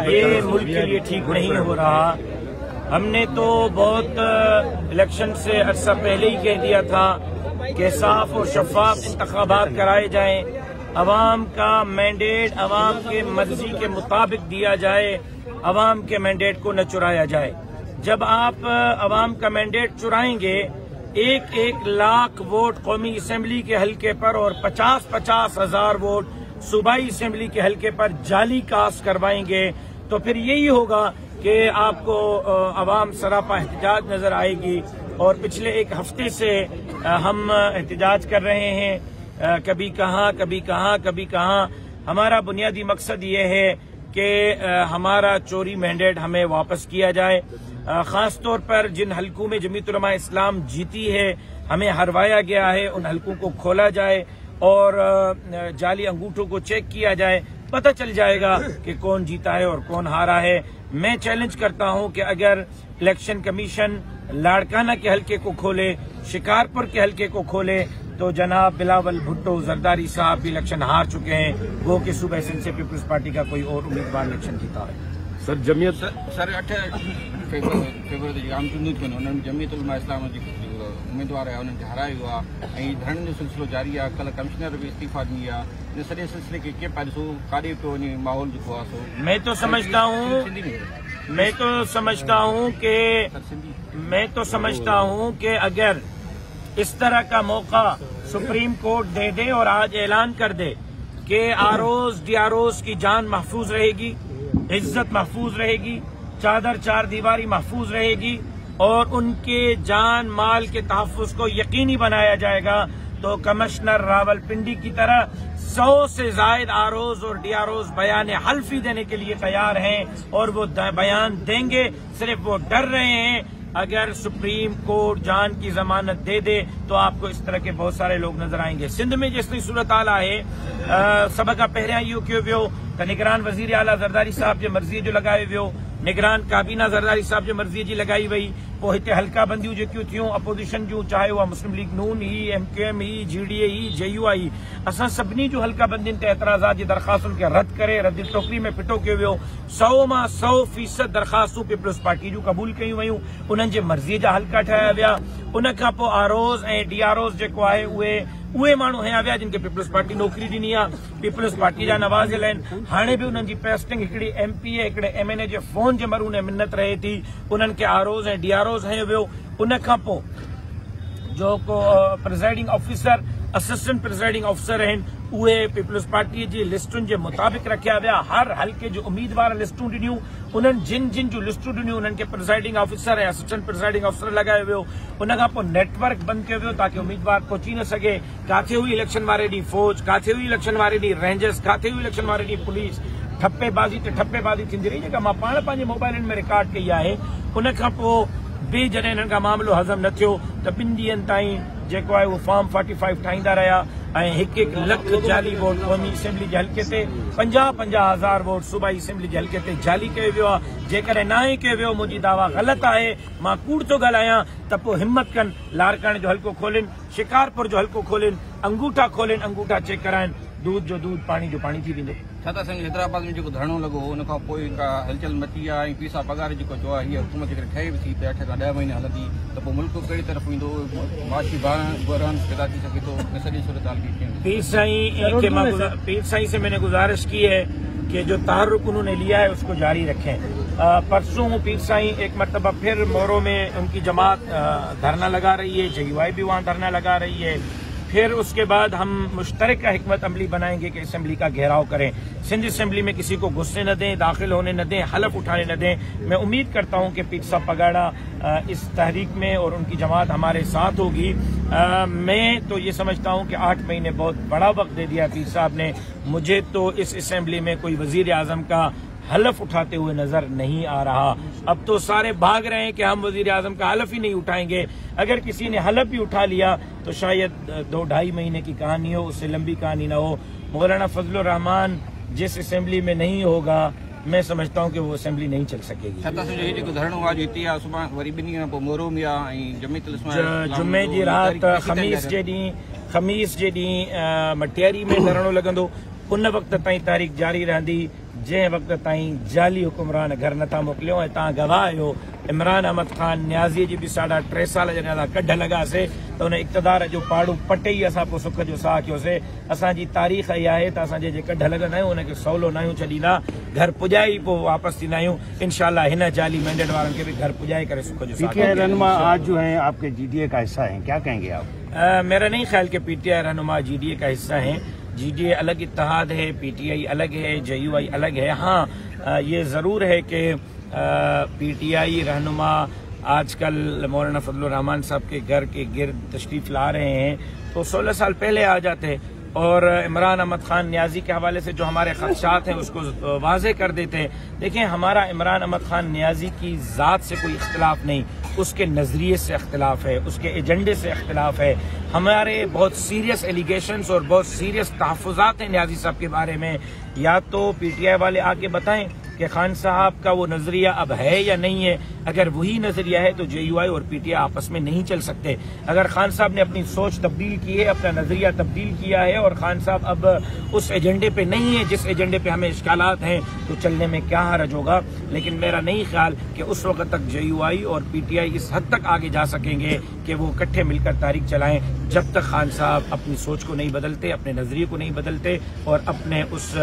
ये मुल्क के लिए ठीक नहीं हो रहा। हमने तो बहुत इलेक्शन से अर्सा पहले ही कह दिया था कि साफ और शफाफ इंतखाबात कराए जाएं, अवाम का मैंडेट अवाम के मर्जी के मुताबिक दिया जाए, अवाम के मैंडेट को न चुराया जाए। जब आप अवाम का मैंडेट चुराएंगे, 1-1 लाख वोट कौमी असेंबली के हल्के पर और 50-50 हजार वोट सूबाई असेंबली के हल्के पर जाली कास्ट करवाएंगे, तो फिर यही होगा कि आपको अवाम सरापा एहतजाज नजर आएगी। और पिछले एक हफ्ते से हम एहतजाज कर रहे हैं, कभी कहाँ कभी कहाँ कभी कहाँ। हमारा बुनियादी मकसद ये है कि हमारा चोरी मैंडेट हमें वापस किया जाए। खास तौर पर जिन हलकों में जमीयत उलमा इस्लाम जीती है, हमें हरवाया गया है, उन हलकों को खोला जाए और जाली अंगूठों को चेक किया जाए। पता चल जाएगा कि कौन जीता है और कौन हारा है। मैं चैलेंज करता हूं कि अगर इलेक्शन कमीशन लाड़काना के हल्के को खोले, शिकारपुर के हल्के को खोले, तो जनाब बिलावल भुट्टो जरदारी साहब भी इलेक्शन हार चुके हैं। वो कि सूबे सिंध से पीपल्स पार्टी का कोई और उम्मीदवार इलेक्शन जीता है। सर जमीयत सर 8 फेब्रुआरी ते आम चूंडियूं थियूं आहिनि, उन्हनि जमीयत उलमा इस्लाम जी उम्मीदवार आहे उन्हनि खे हारायो आहे ऐं धरणे जो सिलसिलो जारी आहे। कल कमिश्नर भी इस्तीफ़ा ॾिनी आहे। इन सॼे सिलसिले खे कीअं पाए ॾिसो, काॾे पियो वञे माहौल जेको आहे सो? मैं तो समझता हूं कि अगर इस तरह का मौका सुप्रीम कोर्ट दे दे और आज ऐलान कर दे कि आरओज डीआरओज की जान महफूज रहेगी, इज्जत महफूज रहेगी, चादर चार दीवारी महफूज रहेगी और उनके जान माल के तहफ़्फ़ुज़ को यकीनी बनाया जाएगा, तो कमिश्नर रावलपिंडी की तरह 100 से जायद आरओज और डीआरओज बयान हल्फी देने के लिए तैयार हैं और वो बयान देंगे। सिर्फ वो डर रहे हैं। अगर सुप्रीम कोर्ट जान की जमानत दे दे तो आपको इस तरह के बहुत सारे लोग नजर आएंगे। सिंध में जिसकी सूरत हाल है, सब का पहिरियां इहो कयो वियो त निगरान वज़ीर आला ज़रदारी साहब जे मर्ज़ीअ जो लगायो वियो, निगरान काबीना ज़रदारी साहब जे मर्ज़ीअ जी लॻाई वई। पोइ हिते हल्का बंदियूं जेकियूं थियूं अपोजिशन जूं, चाहे उहा मुस्लिम लीग नून ही, MQM ही, GDA ही, JUI, असां सभिनी जूं हल्का बंदियुनि ते एतराज़ात जी दरख़्वास्तुनि खे रद्द करे रद्द टोकरी में फिटो कयो वियो। 100 मां 100% दरख़्वास्तूं पीपल्स पार्टी जूं क़बूल कयूं वयूं, उन्हनि जे मर्ज़ीअ जा हल्का ठाहिया विया। उन खां पोइ आरओज ऐं DROs जेको आहे उहे माण्हू हया विया जिन खे पीपल्स पार्टी नौकरी ॾिनी आहे, पीपल्स पार्टी जा नवाज़ियल आहिनि। हाणे बि उन्हनि जी पेस्टिंग हिकिड़ी MPA हिकिड़े MNA जे फोन जे मरूने मिन्नत रहे थी, उन्हनि खे आरओज ऐं DROs हयो वियो। उन खां पोइ जो को प्रिज़ाइडिंग ऑफिसर, असिस्टेंट प्रिज़ाइडिंग ऑफिसर आहिनि, उहे पीपल्स पार्टी जी लिस्टुनि जे मुताबिक़ रखिया विया। हर हल्के जो उम्मीदवार लिस्टूं ॾिनियूं, उन्हनि जिन जिन जूं लिस्टूं ॾिनियूं उन्हनि खे प्रिज़ाइडिंग ऑफिसर ऐं असिस्टेंट प्रिज़ाइडिंग ऑफिसर लॻायो वियो। उन खां पोइ नेटवर्क बंदि कयो वियो ताकि उम्मीदवार पहुची न सघे। काथे हुई इलेक्शन वारे ॾींहुं फौज, काथे हुई इलेक्शन वारे ॾींहुं रेंजर्स, काथे हुई इलेक्शन वारे ॾींहुं पुलिस। ठप्पेबाज़ी ते ठप्पेबाज़ी थींदी रही, जेका मां पाण पंहिंजे मोबाइलनि में रिकॉर्ड कई आहे। उन खां पोइ बि जॾहिं हिननि खां मामिलो हज़म न थियो त 2 ॾींहंनि ताईं जेको आहे उहो फॉर्म 45 ठाहींदा रहिया ऐं 1-1 लख जाली वोट कौमी असेंबली जे हल्के ते, 50-50 हज़ार वोट सूबाई असेंबली जे हल्के ते जाली कयो वियो आहे। जेकॾहिं न ई कयो वियो, मुंहिंजी दावा ग़लति आहे, मां कूड़ थो ॻाल्हायां, त पोइ हिम्मत कनि, लाड़काणे जो हल्को खोलिन, शिकारपुर जो हल्को खोलिन, अंगूठा खोलिन, अंगूठा चेक कराइनि, दूध जो दूध, पानी जो पानी थी वेंदो। छा था सम्झो हैदराबाद में जेको धरणो लॻो उन खां पोइ का हलचल मची आहे ऐं फीसा पघार जेको चयो आहे हीअ हुकूमत जेकॾहिं ठहे बि थी 8 खां 10 महीने हलंदी त पोइ मुल्क कहिड़ी तरफ़ ईंदो, माशी बहरान पैदा थी सघे थो, सॼी सूरत हाल पीर साईं से मैंने गुजारिश की है कि जो तहर्रुक उन्होंने लिया है उसको जारी रखें। परसों पीर साईं एक मरतबा फिर मोरो में उनकी जमात धरना लगा रही है, JUI भी वहाँ धरना लगा रही है। फिर उसके बाद हम मुश्तरका हिकमत अमली बनाएंगे कि असेंबली का घेराव करें, सिंध असेंबली में किसी को घुसने न दें, दाखिल होने न दें, हलफ उठाने न दें। मैं उम्मीद करता हूं कि पीर साहब पगाड़ा इस तहरीक में और उनकी जमात हमारे साथ होगी। मैं तो ये समझता हूं कि 8 महीने बहुत बड़ा वक्त दे दिया पीर साहब ने। मुझे तो इस असेंबली में कोई वजीर आजम का हलफ उठाते हुए नजर नहीं आ रहा। अब तो सारे भाग रहे हैं कि हम वजीर आजम का हलफ ही नहीं उठाएंगे। अगर किसी ने हलफ भी उठा लिया तो शायद 2-2.5 महीने की कहानी हो, उससे लंबी कहानी ना हो। मौलाना फजलुर रहमान जिस असेंबली में नहीं होगा, मैं समझता हूँ कि वो असेंबली नहीं चल सकेगी। जुमे जी रात खमीस जे ॾींहुं मटियारी में धरणो लॻंदो, उन वक़्त ताईं तारीख़ जारी रहंदी जै वक्त ताईं जाली हुक्मरान घर नथा मोकिलियो ऐं तव्हां गवाह आहियो। इमरान अहमद खान न्याज़ी जी बि 3.5 साल जॾहिं असां कढ लॻासीं त उन इक़्तिदार जो पाड़ू पटे ई असां पोइ सुख जो साह कयोसीं। असांजी तारीख़ इहा आहे त असां जे कढ लॻंदा आहियूं उनखे सवलो न आहियूं छॾींदा, घर पुॼाए पोइ वापसि थींदा आहियूं। इंशाअल्लाह हिन जाली मैंडेट वारनि खे बि घर पुॼाए करे सुख जो साह। पीटीआई रहनुमा आज जो है आपके जीडीए का हिस्सा है, क्या कहेंगे आप? मेरा नहीं ख्याल कि पीटीआई रहनुमा जीडीए का हिस्सा है। जीडीए अलग इत्तेहाद है, पीटीआई अलग है, जेयूआई अलग है। हाँ, ये जरूर है कि पीटीआई रहनुमा आजकल मौलाना फजलुर रहमान साहब के घर के गिर्द तशरीफ ला रहे हैं, तो 16 साल पहले आ जाते और इमरान अहमद खान न्याज़ी के हवाले से जो हमारे खदशात हैं उसको वाज़े कर देते हैं। देखिए, हमारा इमरान अहमद खान न्याज़ी की ज़ात से कोई इख्तिलाफ नहीं, उसके नज़रिए से इख्तिलाफ है, उसके एजेंडे से इख्तिलाफ है। हमारे बहुत सीरियस एलिगेशंस और बहुत सीरियस तहफ़्फ़ुज़ात हैं न्याज़ी साहब के बारे में। या तो पीटीआई वाले आके बताएं कि खान साहब का वो नजरिया अब है या नहीं है। अगर वही नजरिया है तो जेयूआई और पीटीआई आपस में नहीं चल सकते। अगर खान साहब ने अपनी सोच तब्दील की है, अपना नजरिया तब्दील किया है और खान साहब अब उस एजेंडे पे नहीं है जिस एजेंडे पे हमें इश्कालात हैं, तो चलने में क्या हर्ज होगा। लेकिन मेरा नहीं ख्याल कि उस वक्त तक जेयूआई और पीटीआई इस हद तक आगे जा सकेंगे कि वो इकट्ठे मिलकर तारीख चलाएं जब तक खान साहब अपनी सोच को नहीं बदलते, अपने नजरिए को नहीं बदलते और अपने उस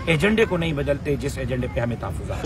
एजेंडे को नहीं बदलते जिस एजेंडे पे हमें तहफ़्फ़ुज़ है।